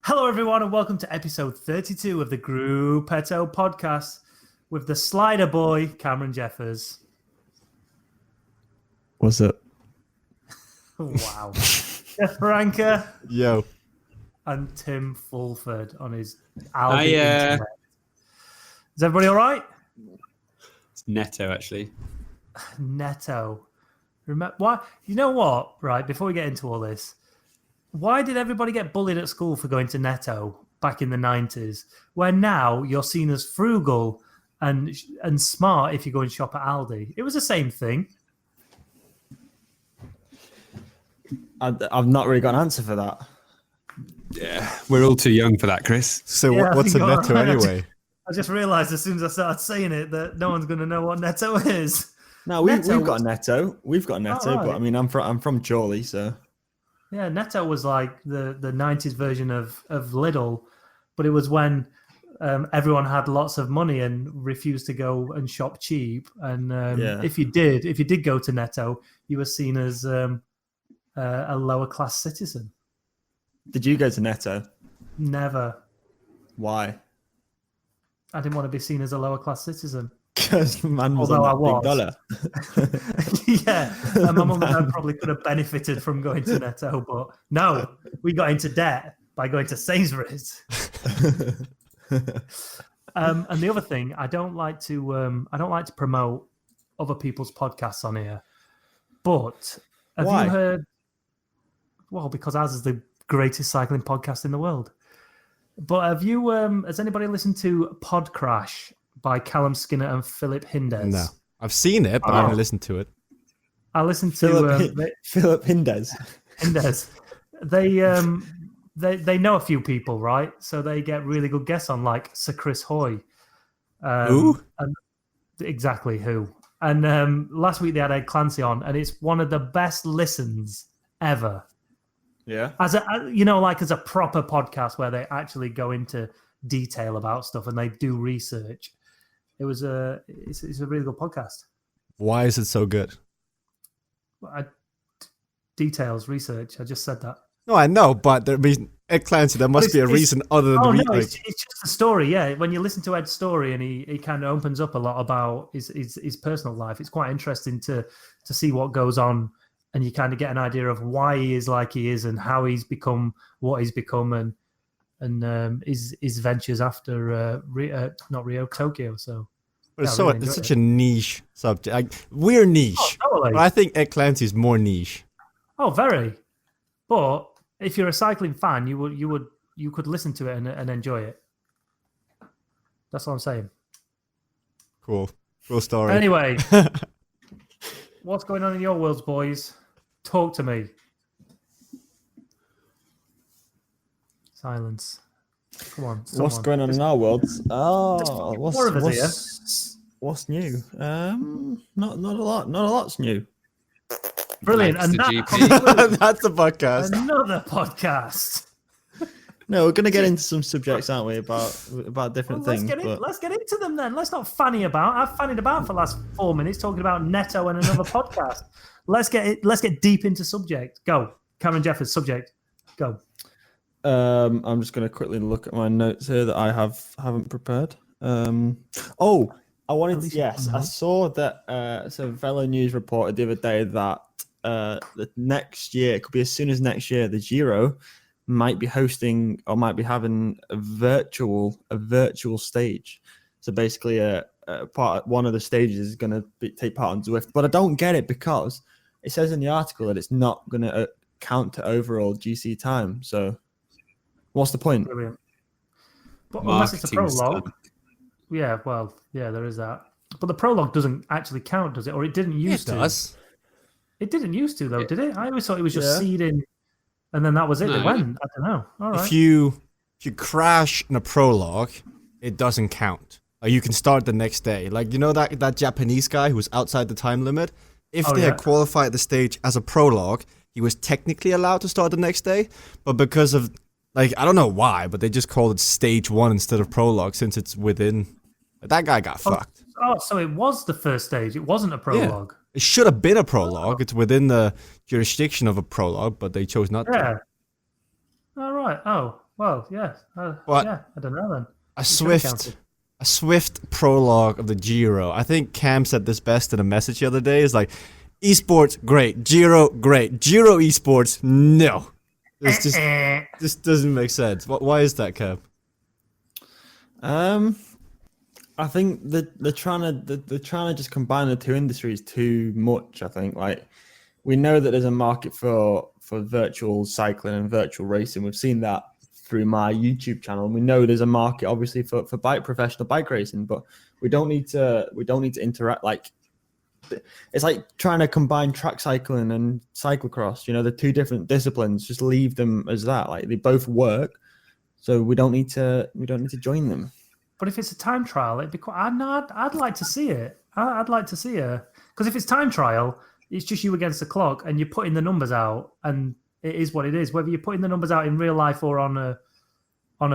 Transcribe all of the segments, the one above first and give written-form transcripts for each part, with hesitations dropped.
Hello, everyone, and welcome to episode 32 of the Grupetto podcast with the slider boy, Cameron Jeffers. What's up? Wow. Jeff Branca. Yo. And Tim Fulford on his Aldi internet. Is everybody all right? It's Netto, actually. Netto. Remember, why? You know what, right, before we get into all this, why did everybody get bullied at school for going to Netto back in the 90s, where now you're seen as frugal and smart if you go and shop at Aldi? It was the same thing. I've not really got an answer for that. Yeah, we're all too young for that, Chris. So Yeah, what's a Netto anyway? I just realised as soon as I started saying it that no one's going to know what Netto is. No, we've got a Netto. We've got a Netto, right. but I mean, I'm from Chorley, so... Yeah, Netto was like the 90s version of Lidl, but it was when everyone had lots of money and refused to go and shop cheap. And if you did go to Netto, you were seen as a lower class citizen. Did you go to Netto? Never. Why? I didn't want to be seen as a lower class citizen. Because man was Although on that big dollar. Yeah, and my mum and dad probably could have benefited from going to Netto, but no, we got into debt by going to Sainsbury's. And the other thing, I don't like to promote other people's podcasts on here. But have Why? you heard? Well, because ours is the greatest cycling podcast in the world. But have you? Has anybody listened to Pod Crash by Callum Skinner and Philip Hindez? No, I've seen it, but I haven't listened to it. I listened to Philip Hindez. Hindez. They know a few people, right? So they get really good guests on, like Sir Chris Hoy. Who? Exactly who. And last week they had Ed Clancy on, and it's one of the best listens ever. Yeah. As a proper podcast where they actually go into detail about stuff and they do research. It's a really good podcast. Why is it so good? Details, research. I just said that. No, I know, but Ed Clancy, there must be a reason other than it's just a story. Yeah, when you listen to Ed's story and he kind of opens up a lot about his personal life, it's quite interesting to see what goes on, and you kind of get an idea of why he is like he is and how he's become what he's become, and his ventures after Tokyo. So it's such a niche subject. We're niche. Oh, totally. But I think Ed Clancy is more niche. Oh, very. But if you're a cycling fan, you could listen to it and enjoy it. That's what I'm saying. Cool story. Anyway, what's going on in your worlds, boys? Talk to me. Silence. Come on. What's going on in our worlds? Oh, what's new? Not a lot. Not a lot's new. Brilliant. And That's that the GP. That's the podcast. another podcast. No, we're going to get into some subjects, aren't we, about different things. Let's get into them then. Let's not fanny about. I've fannied about for the last 4 minutes talking about Netto and another podcast. Let's get deep into subject. Go. Cameron Jeffers, subject. Go. I'm just going to quickly look at my notes here that I haven't prepared. I saw that some fellow news reported the other day that the next year, it could be as soon as next year, the Giro might be hosting or might be having a virtual stage. So basically, one of the stages is going to take part on Zwift. But I don't get it because it says in the article that it's not going to count to overall GC time. So what's the point? Brilliant. But unless it's a prologue. Stuff. Yeah, well, yeah, there is that. But the prologue doesn't actually count, does it? Or it didn't used to. It does. It didn't used to, though, did it? I always thought it was just seeding, and then that was it. No. It went. I don't know. All right. If you crash in a prologue, it doesn't count. Or you can start the next day. Like, you know that Japanese guy who was outside the time limit? If they had qualified the stage as a prologue, he was technically allowed to start the next day. But because of, I don't know why, but they just called it stage 1 instead of prologue since it's within. That guy got fucked. Oh, so it was the first stage. It wasn't a prologue. Yeah. It should have been a prologue. It's within the jurisdiction of a prologue, but they chose not to. All right. Oh, Well, yeah. What? Yeah, I don't know then. A Should have counted. Swift prologue of the Giro. I think Cam said this best in a message the other day. Is like, esports great, Giro great, Giro esports no. This doesn't make sense. Why is that, Cam? I think that they're trying to just combine the two industries too much. I think like we know that there's a market for virtual cycling and virtual racing. We've seen that through my YouTube channel, and we know there's a market obviously for professional bike racing. But we don't need to interact. Like it's like trying to combine track cycling and cyclocross. You know, the two different disciplines. Just leave them as that. Like they both work, so we don't need to join them. But if it's a time trial, it'd be quite. I'd like to see it. I'd like to see it because if it's time trial, it's just you against the clock, and you're putting the numbers out, and it is what it is. Whether you're putting the numbers out in real life or on a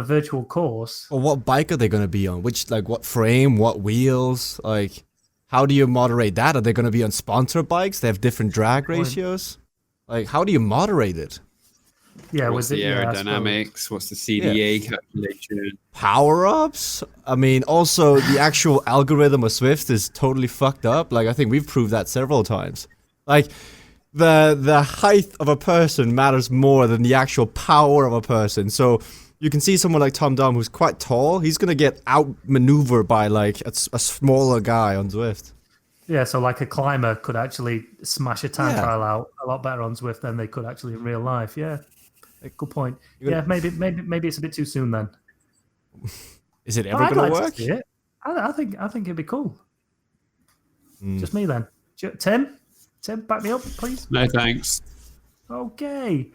virtual course. Well, what bike are they going to be on? Which, like, what frame, what wheels? Like, how do you moderate that? Are they going to be on sponsor bikes? They have different drag ratios. Like, how do you moderate it? Yeah, what's the aerodynamics? What's the CDA calculation? Power-ups? I mean, also, the actual algorithm of Zwift is totally fucked up. Like, I think we've proved that several times. Like, the height of a person matters more than the actual power of a person. So, you can see someone like Tom Dom who's quite tall. He's going to get outmaneuvered by, like, a smaller guy on Zwift. Yeah, so like a climber could actually smash a time trial out a lot better on Zwift than they could actually in real life. Yeah. Good point. Yeah, maybe it's a bit too soon then. Is it ever going to work? To see it. I think it'd be cool. Just me then. Tim, back me up, please. No thanks. Okay.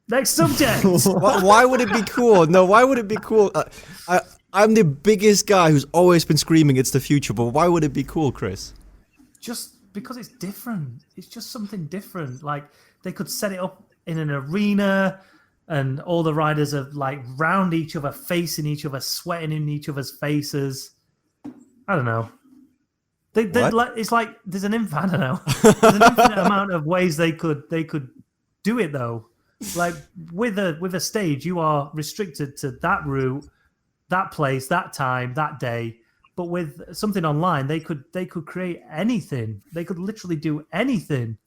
Next subject. Why would it be cool? No, why would it be cool? I'm the biggest guy who's always been screaming it's the future, but why would it be cool, Chris? Just because it's different. It's just something different. Like they could set it up in an arena and all the riders are like round each other, facing each other, sweating in each other's faces. I don't know. It's like there's an infinite. I don't know. There's an infinite amount of ways they could do it though. Like with a stage, you are restricted to that route, that place, that time, that day. But with something online, they could create anything. They could literally do anything.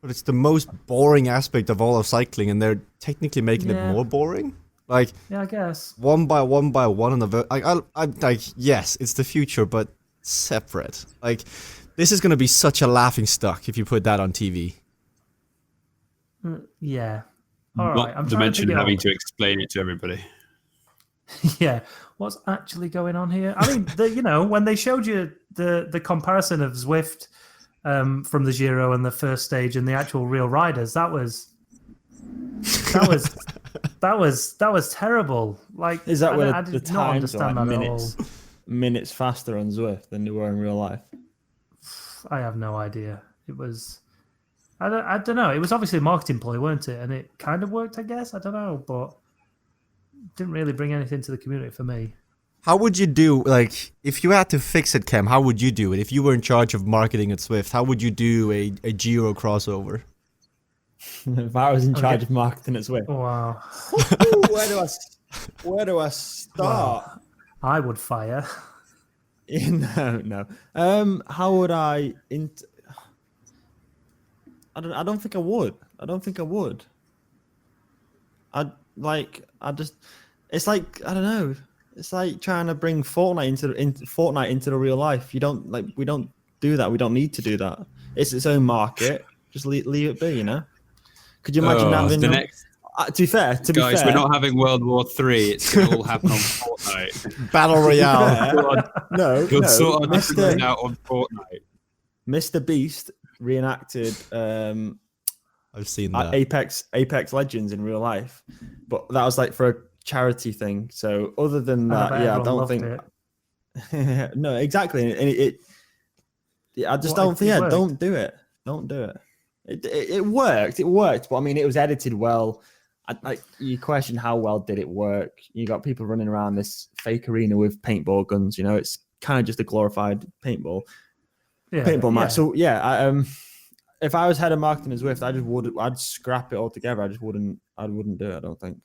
But it's the most boring aspect of all of cycling, and they're technically making it more boring. Like, yeah, I guess one by one on the I like, yes, it's the future, but separate. Like, this is going to be such a laughing stock if you put that on TV. Yeah. All right. I'm the mention of having to explain it to everybody. Yeah. What's actually going on here? I mean, when they showed you the comparison of Zwift from the Giro and the first stage and the actual real riders, that was terrible. Like, is that where I the did not times are understand like that minutes faster on Zwift than they were in real life? I have no idea. It was. I don't know. It was obviously a marketing ploy, weren't it? And it kind of worked, I guess. I don't know, but didn't really bring anything to the community for me. How would you do, like, if you had to fix it, Cam, how would you do it? If you were in charge of marketing at Zwift, how would you do a Giro crossover? If I was in charge of marketing at Zwift. Wow. Where do I start? Well, I would fire. No. How would I... I don't think I would. It's like, I don't know. It's like trying to bring Fortnite into the real life. We don't do that. We don't need to do that. It's its own market. Just leave it be, you know? Could you imagine having... to be fair, guys, we're not having World War III. It's going to all happen on Fortnite. Battle Royale. You'll sort of missing out on Fortnite. Mr. Beast reenacted I've seen that. Apex Legends in real life, but that was like for a charity thing. So other than that, I don't think no, exactly. And I just don't think don't do it. It worked, but I mean it was edited well. You question how well did it work. You got people running around this fake arena with paintball guns, it's kind of just a glorified paintball match. So if I was head of marketing at Zwift, I'd scrap it altogether. I wouldn't do it. I don't think.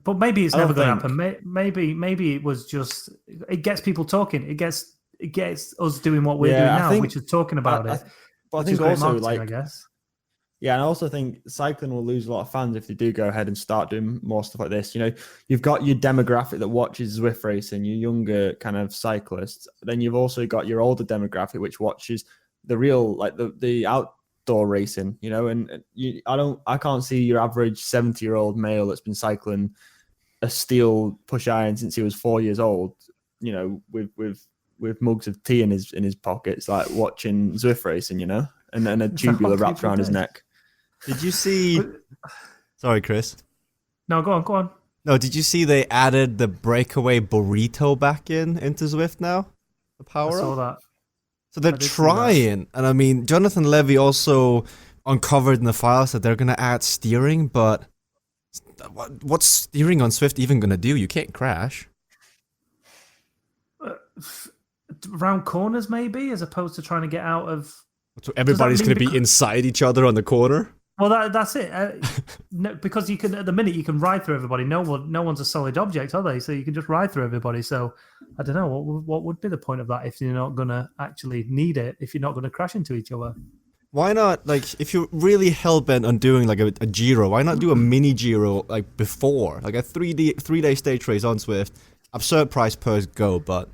But maybe it's never going to happen. Maybe it was just it gets people talking. It gets us doing what we're doing now, which is talking about it. But I think also I guess. Yeah, and I also think cycling will lose a lot of fans if they do go ahead and start doing more stuff like this. You know, you've got your demographic that watches Zwift racing, your younger kind of cyclists. Then you've also got your older demographic which watches the real, like the outdoor racing. You know, and I can't see your average 70-year-old male that's been cycling a steel push iron since he was 4 years old. You know, with mugs of tea in his pockets, like watching Zwift racing. You know, and then a tubular wrapped around his neck. Did you see? Sorry, Chris. No, go on. No, did you see they added the breakaway burrito back into Zwift now? The power. I saw that. So they're trying, and I mean, Jonathan Levy also uncovered in the files that they're going to add steering, but what's steering on Zwift even going to do? You can't crash. Around corners, maybe, as opposed to trying to get out of. So everybody's going to be inside each other on the corner. Well, that's it. No, because you can, at the minute, you can ride through everybody. No one's a solid object, are they? So you can just ride through everybody. So I don't know what would be the point of that if you're not going to actually need it, if you're not going to crash into each other. Why not, like, if you're really hell-bent on doing like a Giro, why not do a mini Giro like before, like a 3-day stage race on Zwift? Absurd price per go, but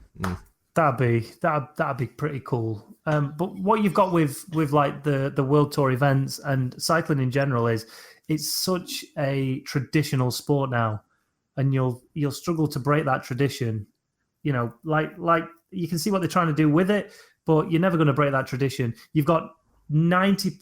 that'd be pretty cool. But what you've got with like the World Tour events and cycling in general is it's such a traditional sport now, and you'll struggle to break that tradition. You know, like you can see what they're trying to do with it, but you're never going to break that tradition. You've got 95%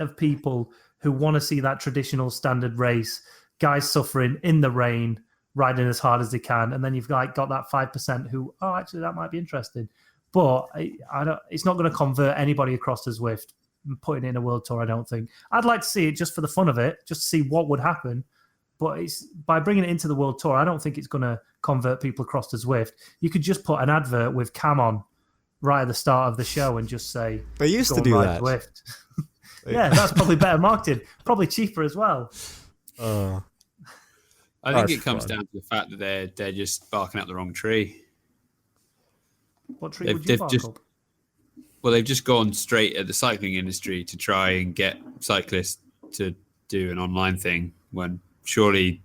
of people who want to see that traditional standard race, guys suffering in the rain, riding as hard as they can, and then you've got that 5% who, actually that might be interesting. But it's not going to convert anybody across to Zwift putting in a World Tour, I don't think. I'd like to see it just for the fun of it, just to see what would happen. But by bringing it into the World Tour, I don't think it's going to convert people across to Zwift. You could just put an advert with Cam on right at the start of the show and just say, they used to do that. Zwift. Yeah, that's probably better marketed. Probably cheaper as well. I think it comes down to the fact that they're just barking up the wrong tree. What tree would you bark up? Well, they've just gone straight at the cycling industry to try and get cyclists to do an online thing, when surely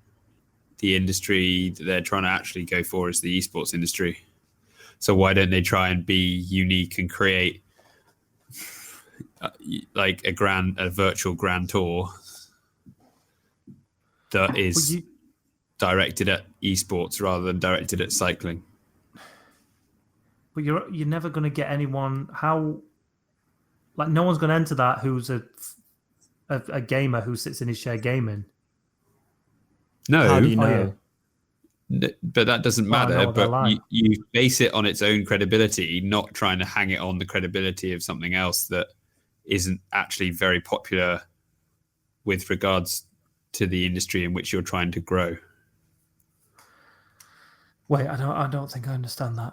the industry that they're trying to actually go for is the esports industry. So why don't they try and be unique and create like a virtual grand tour that is directed at esports rather than directed at cycling? But you're never going to get anyone. No one's going to enter that who's a gamer who sits in his chair gaming. No, how do you know? But that doesn't matter. But you base it on its own credibility, not trying to hang it on the credibility of something else that isn't actually very popular with regards to the industry in which you're trying to grow. Wait, I don't think I understand that.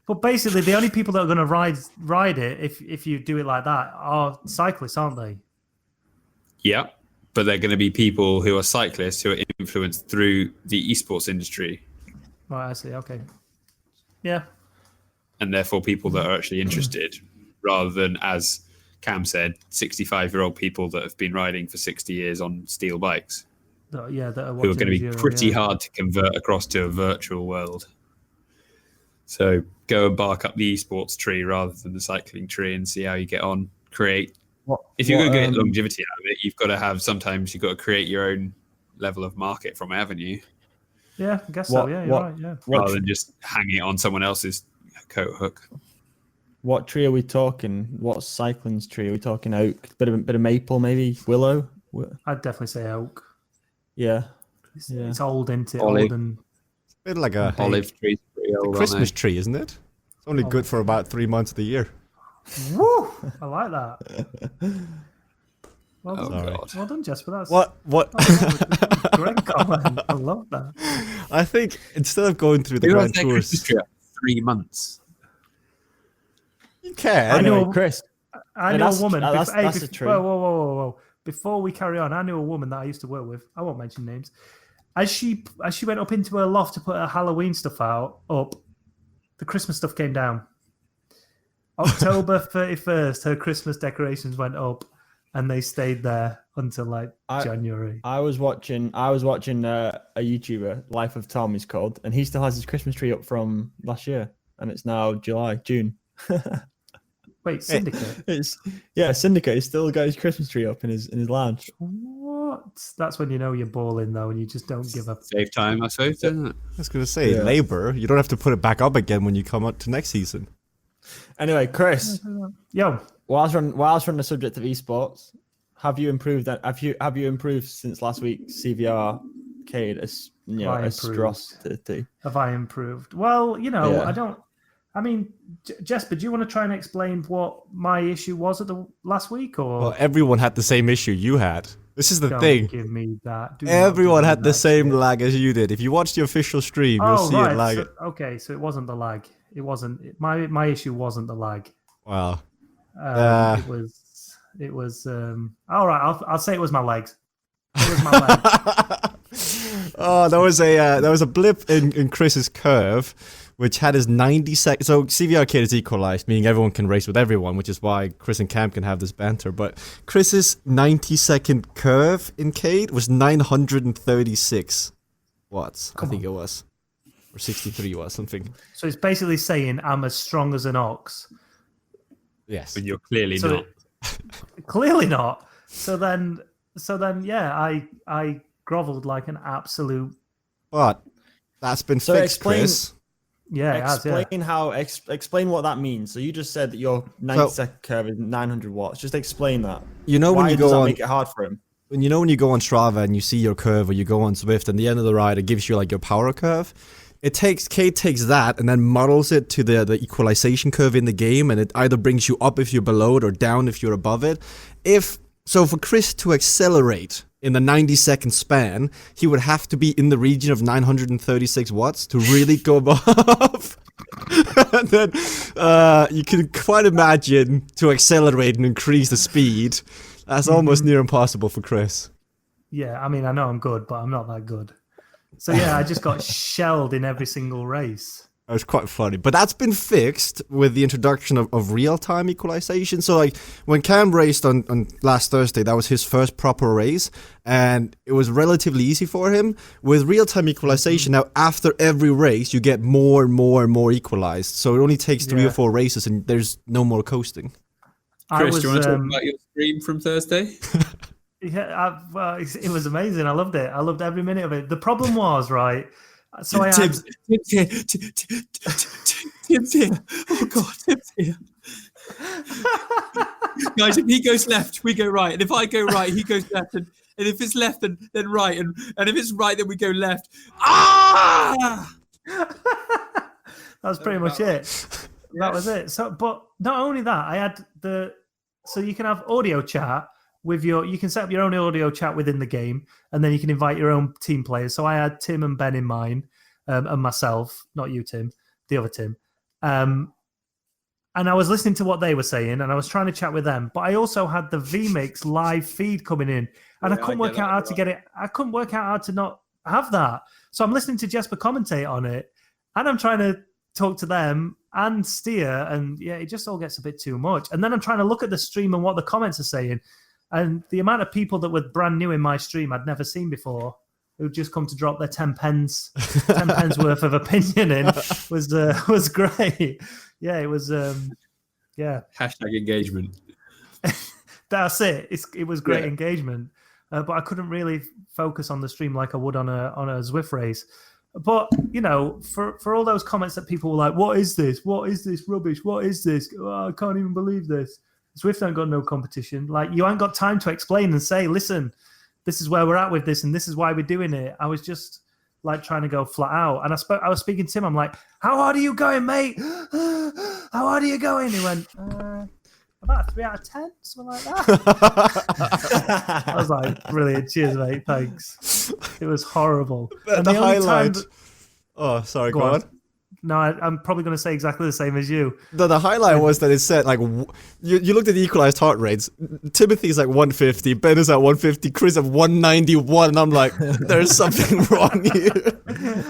but basically, the only people that are going to ride it, if you do it like that, are cyclists, aren't they? Yeah, but they're going to be people who are cyclists who are influenced through the esports industry. Right, I see. Okay. Yeah. And therefore people that are actually interested, rather than, as Cam said, 65-year-old people that have been riding for 60 years on steel bikes. That are who are going to be pretty hard to convert across to a virtual world. So go and bark up the esports tree rather than the cycling tree and see how you get on. If you're going to get longevity out of it, you've got to create your own level of market from it, haven't you? Yeah, I guess so. Yeah, you're right. Yeah. Rather than just hanging it on someone else's coat hook. What tree are we talking? What cycling's tree? Are we talking oak? Bit of maple, maybe willow? I'd definitely say oak. Yeah. It's old, isn't it? Olive. Old and It's a bit like a olive tree. a Christmas tree, isn't it? It's only good for about 3 months of the year. Woo! I like that. Well done, Jesper. That's What? great comment. I love that. I think instead of going through the Who has Grand their Tours, Christmas tree up 3 months? you can. I know, Chris. I knew a woman. That's true. Whoa. Before we carry on, I knew a woman that I used to work with. I won't mention names. As she went up into her loft to put her Halloween stuff up, the Christmas stuff came down. October 31st, her Christmas decorations went up, and they stayed there until like January. I was watching a YouTuber, Life of Tom is called, and he still has his Christmas tree up from last year, and it's now June. Wait, Syndicate? Syndicate. He's still got his Christmas tree up in his lounge. What? That's when you know you're balling, though, and you just don't give up. Save time, I suppose, doesn't it? I was going to say, labor. You don't have to put it back up again when you come up to next season. Anyway, Chris. Yo. Whilst we're on the subject of esports, have you improved? Have you improved since last week? CVRcade, atrocity. Have I improved? Well, I don't. I mean, Jesper, do you want to try and explain what my issue was at the last week? Or well, everyone had the same issue you had. This is the thing. Give me that. Everyone had the same lag as you did. If you watch the official stream, you'll see it lag. So it wasn't the lag. It wasn't my issue. Wasn't the lag. Wow. It was. All right. I'll say it was my legs. It was my legs. Oh, there was a blip in Chris's curve, which had his 90 seconds. So CVRcade is equalized, meaning everyone can race with everyone, which is why Chris and Cam can have this banter. But Chris's 90-second curve in Cade was 936 watts, I think it was. Or 63 watts, something. So it's basically saying I'm as strong as an ox. Yes. But you're clearly not. Clearly not. So then, yeah, I groveled like an absolute. But that's been fixed, Chris. Yeah, explain what that means. So you just said that your 90-second curve is 900 watts. Just explain that. Why does that make it hard for him? When you go on Strava and you see your curve, or you go on Zwift, and the end of the ride it gives you like your power curve. Cade takes that and then models it to the equalization curve in the game, and it either brings you up if you're below it or down if you're above it. So for Chris to accelerate in the 90-second span, he would have to be in the region of 936 watts to really go above. And then you can quite imagine to accelerate and increase the speed. That's almost near impossible for Chris. Yeah, I mean, I know I'm good, but I'm not that good. So yeah, I just got shelled in every single race. It was quite funny. But that's been fixed with the introduction of real-time equalization. So like when Cam raced on last Thursday, that was his first proper race, and it was relatively easy for him. With real-time equalization, now after every race, you get more and more and more equalized. So it only takes 3 or 4 races, and there's no more coasting. Chris, do you want to talk about your stream from Thursday? Yeah, it was amazing. I loved it. I loved every minute of it. The problem was, right, so I Tim's here. Oh God, Tim's here. Guys, if he goes left, we go right. And if I go right, he goes left. And if it's left, then right. And if it's right, then we go left. Ah! That's pretty much it. That was it. So, but not only that, I had so you can have audio chat with you can set up your own audio chat within the game, and then you can invite your own team players. So I had Tim and Ben in mine, and myself, not you, Tim, the other Tim. And I was listening to what they were saying, and I was trying to chat with them. But I also had the VMix live feed coming in, and I couldn't work out how to get it. I couldn't work out how to not have that. So I'm listening to Jesper commentate on it, and I'm trying to talk to them and steer, and yeah, it just all gets a bit too much. And then I'm trying to look at the stream and what the comments are saying. And the amount of people that were brand new in my stream I'd never seen before, who'd just come to drop their 10 pence worth of opinion in, was great. Yeah, it was. Yeah. Hashtag engagement. That's it. It was great engagement, but I couldn't really focus on the stream like I would on a Zwift race. But for all those comments that people were like, "What is this? What is this rubbish? What is this? Oh, I can't even believe this." Zwift ain't got no competition. Like, you ain't got time to explain and say, listen, this is where we're at with this, and this is why we're doing it. I was just like trying to go flat out. And I was speaking to him. I'm like, how hard are you going, mate? How hard are you going? He went, about a 3 out of 10, something like that. I was like, brilliant. Cheers, mate. Thanks. It was horrible. The highlight. Oh, sorry. Go on. No, I'm probably going to say exactly the same as you. The highlight was that it said, like, you looked at the equalized heart rates. Timothy's like 150, Ben is at 150, Chris at 191, and I'm like, there's something wrong here.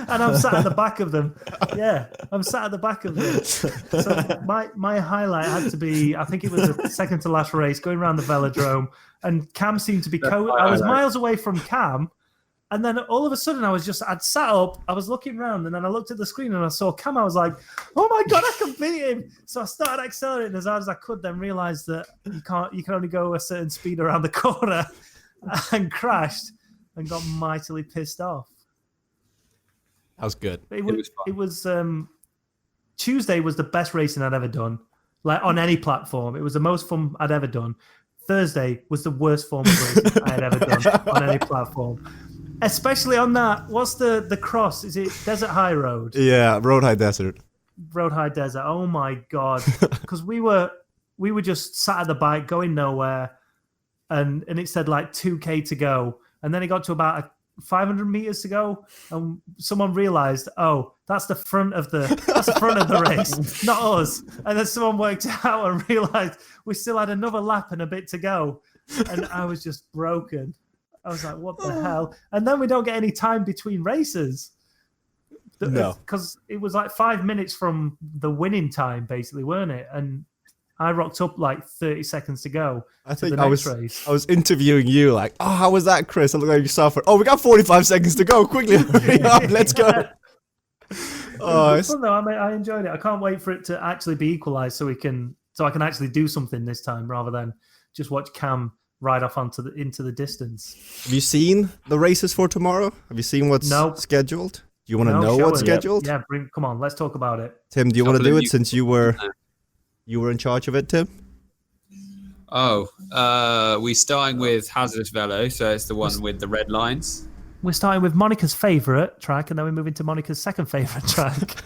And I'm sat at the back of them. Yeah, I'm sat at the back of them. So my highlight had to be, I think it was the second to last race, going around the velodrome, and Cam seemed to be I was miles away from Cam. And then all of a sudden, I'd sat up, I was looking around, and then I looked at the screen and I saw Cam. I was like, oh my God, I can beat him. So I started accelerating as hard as I could, then realized that you can only go a certain speed around the corner, and crashed and got mightily pissed off. That was good. It was Tuesday was the best racing I'd ever done, like on any platform. It was the most fun I'd ever done. Thursday was the worst form of racing I had ever done on any platform. Especially on that, what's the cross? Is it Desert High Road? Yeah, Road High Desert. Road High Desert. Oh my God! Because we were just sat at the bike going nowhere, and it said like 2K to go, and then it got to about 500 meters to go, and someone realized, oh, that's the front of the race, not us. And then someone worked out and realized we still had another lap and a bit to go, and I was just broken. I was like, what the hell? And then we don't get any time between races. No. Because it was like 5 minutes from the winning time, basically, weren't it? And I rocked up like 30 seconds to go. I think I was interviewing you like, oh, how was that, Chris? I look like you suffered. Oh, we got 45 seconds to go. Quickly, hurry up. Let's go. Oh, it's fun though. I enjoyed it. I can't wait for it to actually be equalized so I can actually do something this time rather than just watch Cam ride off into the distance. Have you seen the races for tomorrow? Have you seen what's scheduled? Do you want to know what's scheduled? Yeah, come on, let's talk about it. Tim, do you want to do it since you were in charge of it, Tim? Oh, we're starting with Hazardous Velo, so it's the one with the red lines. We're starting with Monica's favourite track, and then we move into Monica's second favourite track.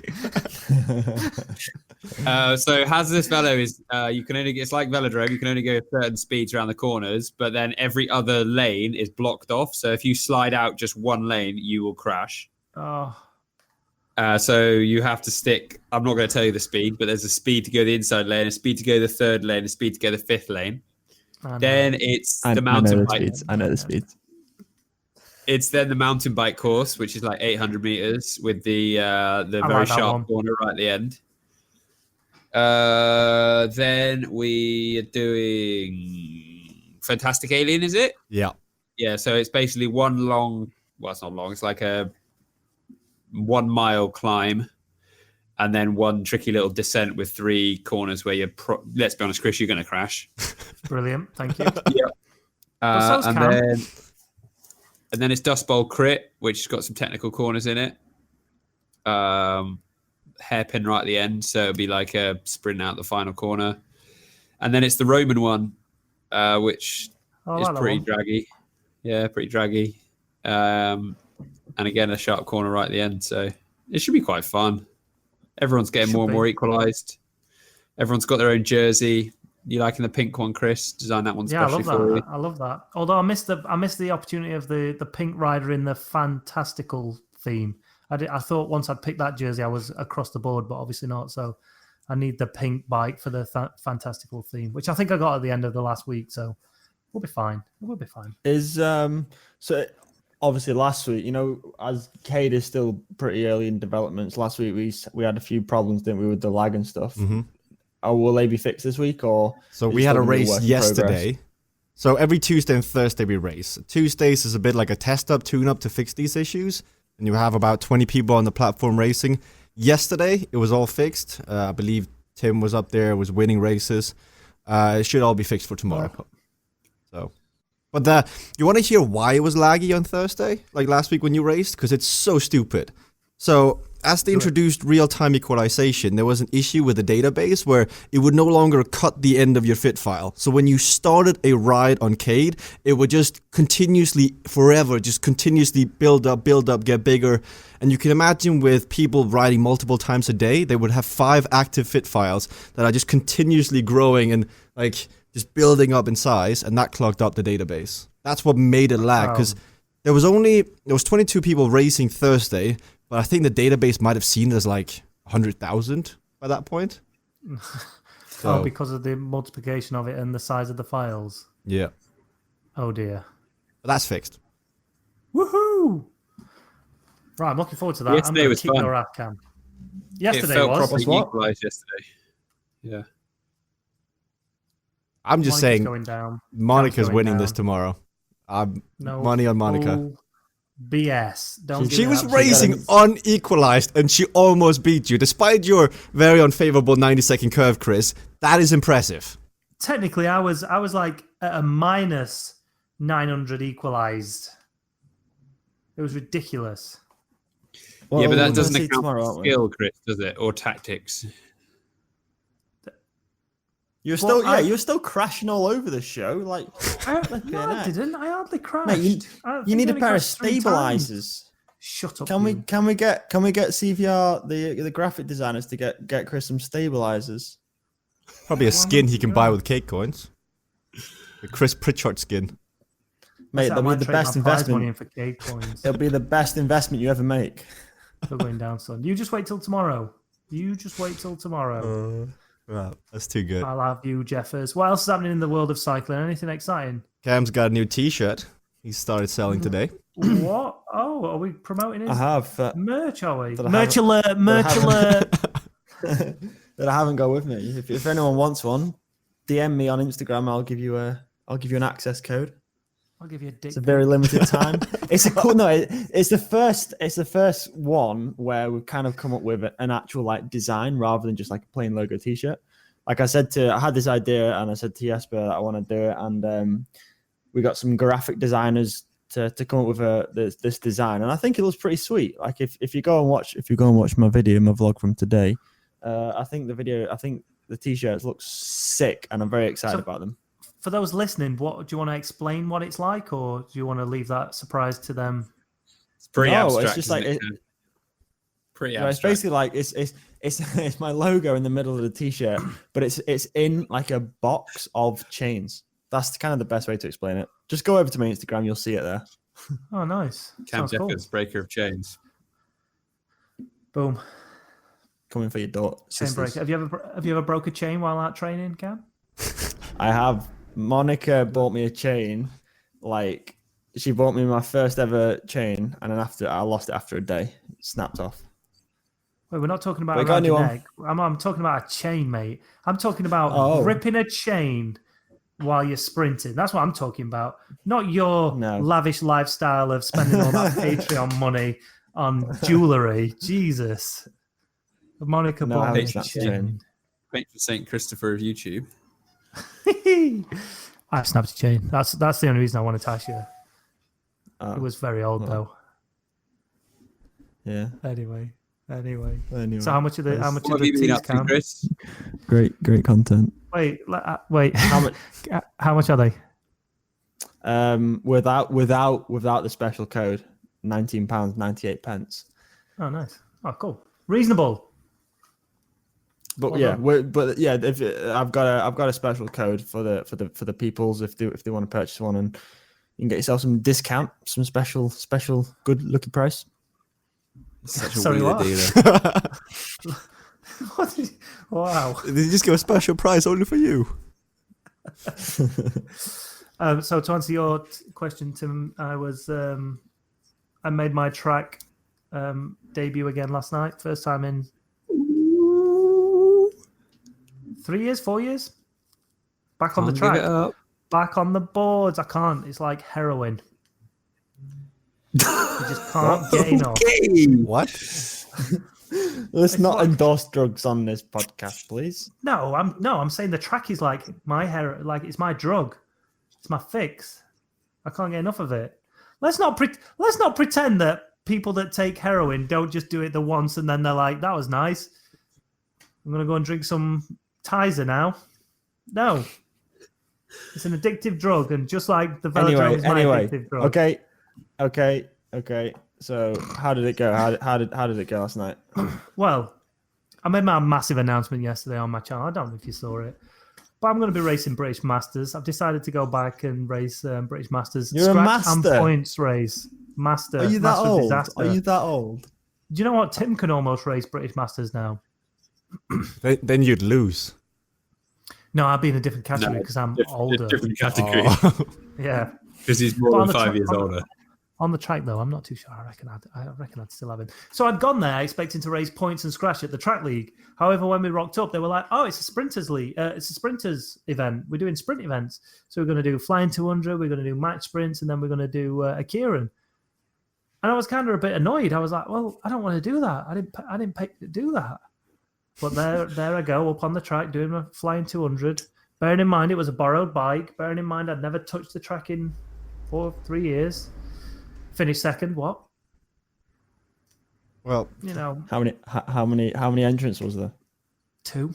So Hazardous Velo is it's like Velodrome. You can only go certain speeds around the corners, but then every other lane is blocked off. So if you slide out just one lane, you will crash. Oh. So you have to stick. I'm not going to tell you the speed, but there's a speed to go the inside lane, a speed to go the third lane, a speed to go the fifth lane. Then it's the mountain bike. I know the speeds. It's then the mountain bike course, which is like 800 meters with the very sharp corner right at the end. Then we are doing Fantastic Alien, is it? Yeah. Yeah, so it's basically one long, well, it's not long, it's like a 1 mile climb and then one tricky little descent with 3 corners where let's be honest, Chris, you're going to crash. Brilliant, thank you. Yeah. And then it's Dust Bowl Crit, which has got some technical corners in it. Hairpin right at the end, so it'll be like a sprint out the final corner. And then it's the Roman one, which is pretty draggy. Yeah, pretty draggy. And again, a sharp corner right at the end, so it should be quite fun. Everyone's getting more and more equalised. Everyone's got their own jersey. You liking the pink one, Chris? Design that one specially for you. I love that. Although I missed the opportunity of the pink rider in the fantastical theme. I thought once I'd picked that jersey, I was across the board, but obviously not. So I need the pink bike for the fantastical theme, which I think I got at the end of the last week. So we'll be fine. We'll be fine. So obviously last week, as Cade is still pretty early in developments, last week we had a few problems, didn't we, with the lag and stuff. Mm-hmm. Will they be fixed this week? So we had a race yesterday. So every Tuesday and Thursday we race. Tuesdays is a bit like a test-up, tune-up to fix these issues. And you have about 20 people on the platform racing. Yesterday, it was all fixed. I believe Tim was up there, was winning races. It should all be fixed for tomorrow. So, but you want to hear why it was laggy on Thursday, like last week when you raced? Because it's so stupid. So as they introduced real-time equalization, there was an issue with the database where it would no longer cut the end of your fit file. So when you started a ride on Cade, it would just continuously build up, get bigger. And you can imagine with people riding multiple times a day, they would have 5 active fit files that are just continuously growing and like just building up in size, and that clogged up the database. That's what made it lag, because there was 22 people racing Thursday, but I think the database might have seen it as like 100,000 by that point. So, because of the multiplication of it and the size of the files. yeah. Oh dear. But that's fixed. Woohoo! Right, I'm looking forward to that. Yesterday I'm was kick fun. your ass, Cam. It Yesterday felt was. properly equalised yesterday. Yeah. I'm just Monica's saying, going down. Monica's going winning down. this tomorrow. No. Money on Monica. Oh, BS. Don't She give was it up. racing unequalized and she almost beat you. Despite your very unfavorable 90-second curve, Chris, that is impressive. Technically, I was like at a minus 900 equalized. It was ridiculous. Yeah, but that we're doesn't gonna see account tomorrow, for aren't we? skill, Chris, does it? Or tactics. You're Well, still, you're still crashing all over the show. Like, I honest. didn't. I hardly crashed. Mate, you need a pair of stabilizers. Shut up. Can we get CVR the graphic designers to get Chris some stabilizers? Probably a skin he can buy with cake coins. The Chris Pritchard skin. Mate, that'll be the best investment. For cake coins. It'll be the best investment you ever make. Still going down, son. You just wait till tomorrow. Right, that's too good. I'll have you, Jeffers. What else is happening in the world of cycling? Anything exciting? Cam's got a new T-shirt. He started selling today. What? Oh, are we promoting his I have merch? Are we? that I Merch haven't- alert! Merch alert! that I haven't got with me. If anyone wants one, DM me on Instagram. I'll give you an access code. I'll give you a dick. It's a very limited time. It's a cool. No, it's the first. It's the first one where we've kind of come up with an actual like design rather than just like a plain logo T-shirt. Like I had this idea and I said to Jesper that I want to do it, and we got some graphic designers to come up with this design, and I think it looks pretty sweet. Like if you go and watch my vlog from today, I think the T-shirts look sick, and I'm very excited about them. For those listening, what do you want to explain what it's like, or do you want to leave that surprise to them? It's pretty abstract. It's just like pretty it's abstract. basically like it's my logo in the middle of the T-shirt, but it's in like a box of chains. That's kind of the best way to explain it. Just go over to my Instagram, you'll see it there. Oh, nice. Cam Sounds cool. Jeffers, breaker of chains. Boom. Coming for your daughter. Chain breaker. Have you ever broke a chain while out training, Cam? I have. Monica bought me a chain. Like she bought me my first ever chain, and then after I lost it after a day. It snapped off. Wait, we're not talking about Wait, around got your anyone? neck. I'm talking about a chain, mate. I'm talking about ripping a chain while you're sprinting. That's what I'm talking about. Not your lavish lifestyle of spending all that Patreon money on jewellery. Jesus. Monica bought me a chain. Patron Saint Christopher of YouTube. I've snapped a chain. That's the only reason I wanted to ask you. It was very old though. Yeah. Anyway. So how much of the What have you been teas, up to, Cam? Chris? Great content. Wait. How much? How much are they? Without the special code, £19.98. Oh, nice. Oh, cool. Reasonable. But Well yeah, done. if I've got a special code for the peoples if they want to purchase one, and you can get yourself some discount, some special good looking price. Such a Sorry, wheeler what? dealer. Wow. Did you just give a special prize only for you? So to answer your question, Tim, I made my track debut again last night. First time in 4 years. Back on the track. Give it up. Back on the boards. I can't. It's like heroin. You just can't get enough. What? Let's not endorse drugs on this podcast, please. No, I'm saying the track is like my like it's my drug. It's my fix. I can't get enough of it. Let's not pretend that people that take heroin don't just do it the once and then they're like, that was nice. I'm gonna go and drink some Tizer now. No. It's an addictive drug, and just like the velodrome is my addictive drug. Okay. So how did it go? How did it go last night? Well, I made my massive announcement yesterday on my channel. I don't know if you saw it, but I'm going to be racing British Masters. I've decided to go back and race British Masters. You're a master. And points race. Master. Are you that Master old? Disaster. Are you that old? Do you know what? Tim can almost race British Masters now. Then you'd lose. No, I'd be in a different category because I'm older. Different category. Oh. Yeah. Because he's more than 5 years older. On the track, though, I'm not too sure. I reckon I'd still have him. So I'd gone there expecting to raise points and scratch at the track league. However, when we rocked up, they were like, "Oh, it's a sprinters league. It's a sprinters event. We're doing sprint events. So we're going to do flying 200. We're going to do match sprints, and then we're going to do a Kieran." And I was kind of a bit annoyed. I was like, "Well, I don't want to do that. I didn't pay to do that." But there I go up on the track doing my flying 200. Bearing in mind it was a borrowed bike. Bearing in mind I'd never touched the track in 3 years. Finished second. What? Well, you know, how many entrants was there? 2.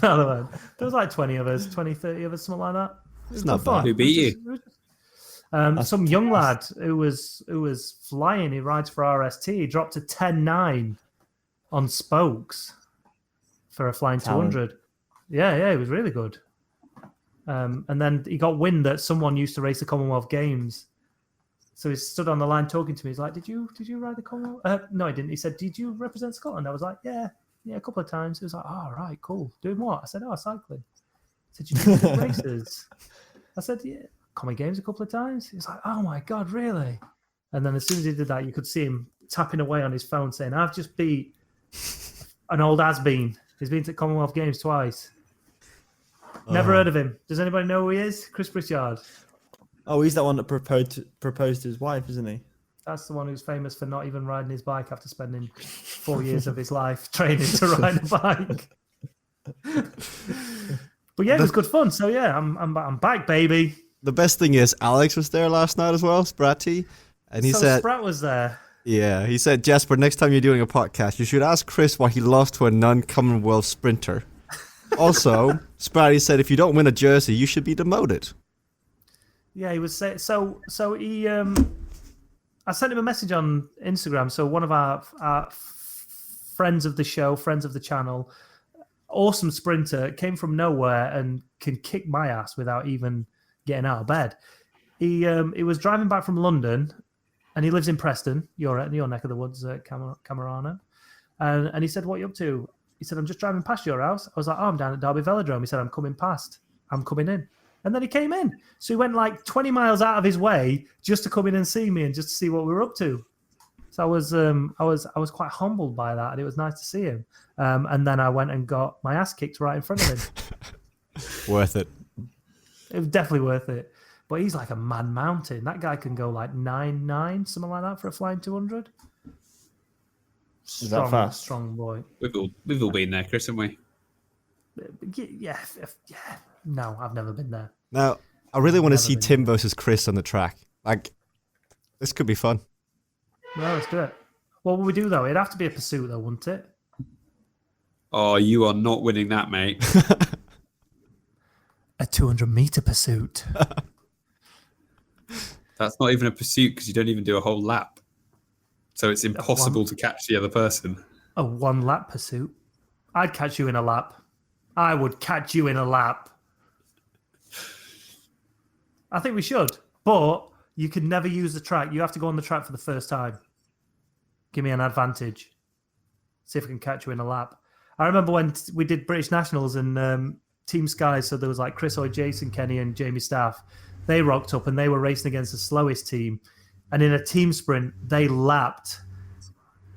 No, there was like 20 of us, 20, 30 of us, something like that. It's not bad. Who beat you? Some young lad who was flying. He rides for RST. He dropped to 10.9 on spokes for a flying 200. Yeah, he was really good. And then he got wind that someone used to race the Commonwealth Games. So he stood on the line talking to me. He's like, did you ride the Commonwealth? No, he didn't. He said, did you represent Scotland? I was like, yeah, a couple of times. He was like, oh, right, cool. Doing what? I said, cycling. He said, you do races? I said, yeah, Common Games a couple of times. He was like, oh my God, really? And then as soon as he did that, you could see him tapping away on his phone saying, I've just beat an old has-been. He's been to Commonwealth Games twice. Never heard of him. Does anybody know who he is? Chris Pritchard. Oh, he's that one that proposed to his wife, isn't he? That's the one who's famous for not even riding his bike after spending 4 years of his life training to ride a bike. But yeah, it was good fun. So yeah, I'm back, baby. The best thing is Alex was there last night as well, Spratty, and he said Sprat was there. Yeah, he said, Jasper, next time you're doing a podcast, you should ask Chris why he lost to a non-Commonwealth sprinter. Also, Spratty said, if you don't win a jersey, you should be demoted. Yeah, he was saying so. He, I sent him a message on Instagram. So one of our friends of the show, friends of the channel, awesome sprinter, came from nowhere and can kick my ass without even getting out of bed. He was driving back from London, and he lives in Preston, your neck of the woods, Camerano. And he said, "What are you up to?" He said, "I'm just driving past your house." I was like, "Oh, I'm down at Derby Velodrome." He said, "I'm coming past. I'm coming in." And then he came in. So he went like 20 miles out of his way just to come in and see me and just to see what we were up to. So I was quite humbled by that, and it was nice to see him. And then I went and got my ass kicked right in front of him. Worth it. It was definitely worth it. But he's like a man mountain. That guy can go like 9.9, something like that, for a flying 200. Is that fast? Strong boy. We've all been there, Chris, haven't we? Yeah. No, I've never been there. Now, I really want to see Tim versus Chris on the track. Like, this could be fun. No, let's do it. What would we do, though? It'd have to be a pursuit, though, wouldn't it? Oh, you are not winning that, mate. A 200-meter pursuit. That's not even a pursuit because you don't even do a whole lap. So it's impossible to catch the other person. A 1-lap pursuit? I'd catch you in a lap. I would catch you in a lap. I think we should. But you can never use the track. You have to go on the track for the first time. Give me an advantage. See if I can catch you in a lap. I remember when we did British Nationals and Team Sky, so there was like Chris Hoy, Jason Kenny and Jamie Staff. They rocked up and they were racing against the slowest team. And in a team sprint, they lapped.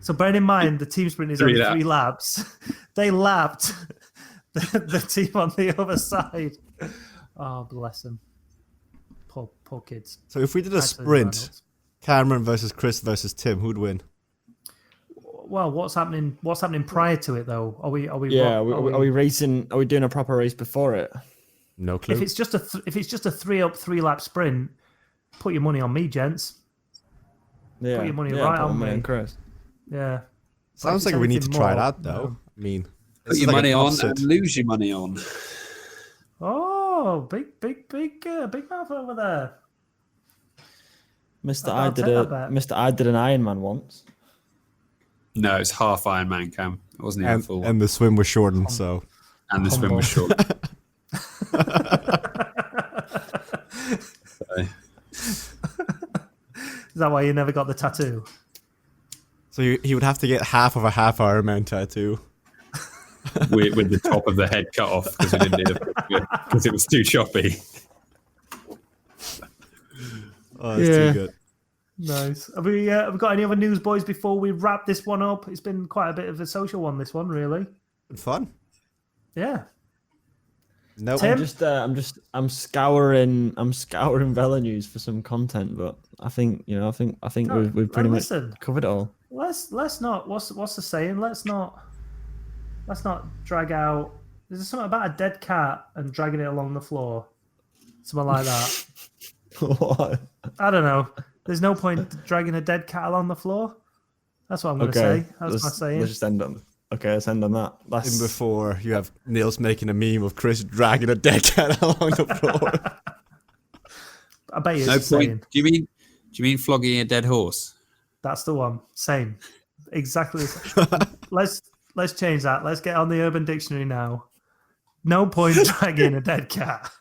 So bearing in mind, the team sprint is only 3 laps. They lapped the team on the other side. Oh, bless them. Poor kids. So if we did a sprint, Cameron versus Chris versus Tim, who'd win? Well, what's happening prior to it, though? Are we racing? Are we doing a proper race before it? No clue. If it's just a 3-lap sprint, put your money on me, gents. Yeah, put your money right on me. Chris. Yeah. Sounds like we need to try that, though. I mean, put your money on and lose your money on. Oh, big mouth over there. Mr. I did an Ironman once. No, it's half Ironman, Cam. It wasn't even full. And the swim was shortened, so. And the swim was short. Is that why you never got the tattoo? So he would have to get half of a half Ironman tattoo. with the top of the head cut off because we didn't need because it was too choppy. Oh, that's too good. Nice. Have we got any other news, boys, before we wrap this one up? It's been quite a bit of a social one, this one, really. Fun. Yeah. No, Tim? I'm scouring Velo News for some content, but I think we've pretty much covered it all. Let's not. What's the saying? Let's not drag out. Is there something about a dead cat and dragging it along the floor? Something like that. What? I don't know. There's no point dragging a dead cat along the floor. That's what I'm going to say. That's my saying. Let's just end on. Okay, let's end on that. Even before you have Niels making a meme of Chris dragging a dead cat along the floor. I bet you No it's the saying. point. Do you mean flogging a dead horse? That's the one. Same. Exactly. Let's change that. Let's get on the Urban Dictionary now. No point dragging a dead cat.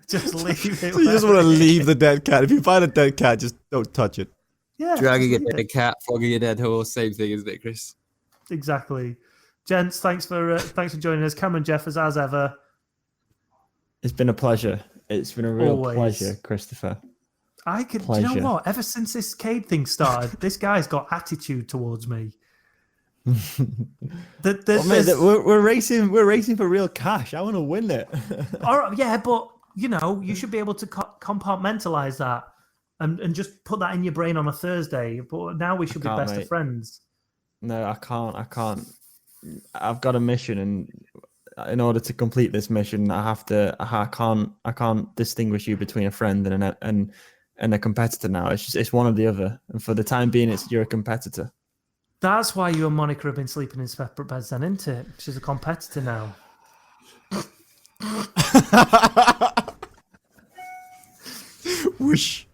Just leave it. So you just want to leave the dead cat. If you find a dead cat, just don't touch it. Yeah. Dragging a dead cat, flogging a dead horse, same thing, isn't it, Chris? Exactly. Gents, thanks for joining us. Cameron Jeffers, as ever. It's been a pleasure. It's been a real pleasure, Christopher. Do you know what? Ever since this Cade thing started, this guy's got attitude towards me. We're racing for real cash. I want to win it. All right, yeah, but you should be able to compartmentalize that and just put that in your brain on a Thursday. But now we should be best of friends. No, I can't. I've got a mission, and in order to complete this mission, I can't distinguish you between a friend and a competitor now. It's one or the other. And for the time being, you're a competitor. That's why you and Monica have been sleeping in separate beds then, isn't it? She's a competitor now. Whoosh.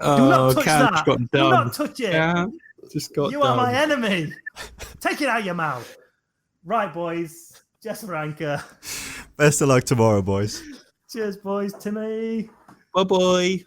Do not touch that. Got Do not touch it. Yeah, just got you done. are my enemy. Take it out of your mouth. Right, boys. Jess Ranker. Best of luck tomorrow, boys. Cheers, boys. Timmy. Bye-bye.